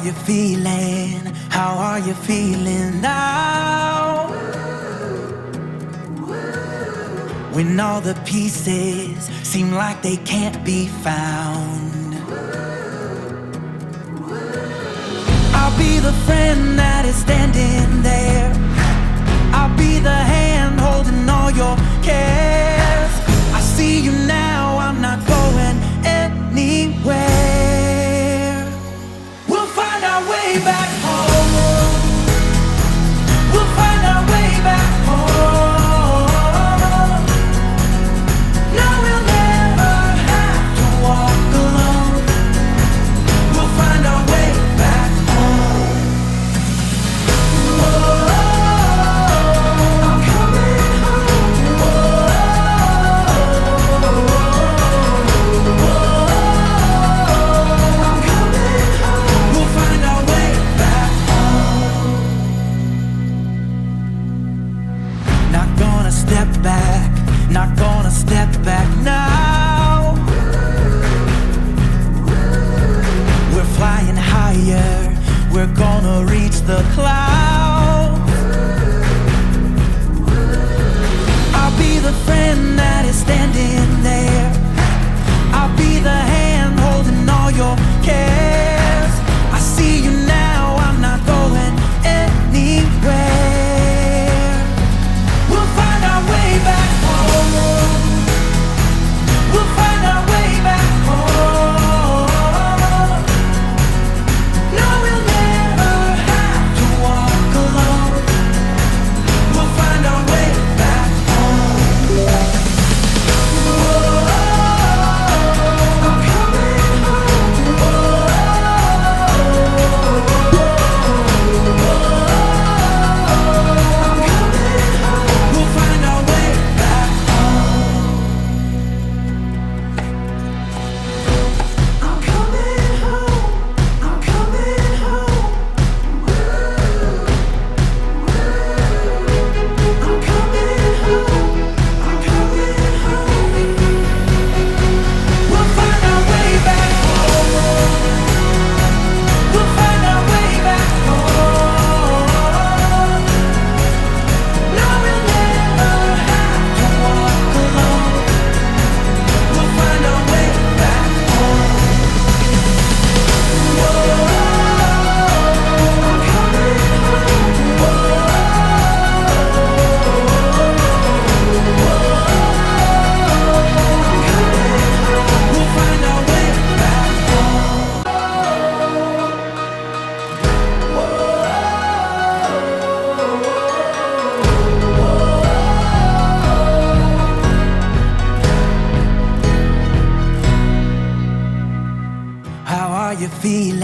you feeling? How are you feeling now? When all the pieces seem like they can't be found, I'll be the friend that is standing there. I'll be the hand holding all your cares. I see you now, I'm not going anywhere. We'll find our way back home. We'll find our way back home. No, we'll never have to walk alone. We'll find our way back home. I'm coming home. I'm coming home. We'll find our way back home. Not gonna step back, not gonna step back now. We're flying higher, we're gonna reach the clouds. I'll be the friend that is standing there. I'll be the hand holding all your cares. I see you now, I'm not going anywhere. We'll find our way back home. We'll find our way back home. No, we'll never have to walk alone. We'll find our way back home. I'm coming home. I'm coming home. We'll find our way back home. I'm coming home. I'm coming home. I'm coming home. I'm coming home. We'll find our way back home. We'll find our way back home. No, we'll never have to walk alone. We'll find our way back home. I'm coming home. We'll find our way back home. How are you feeling?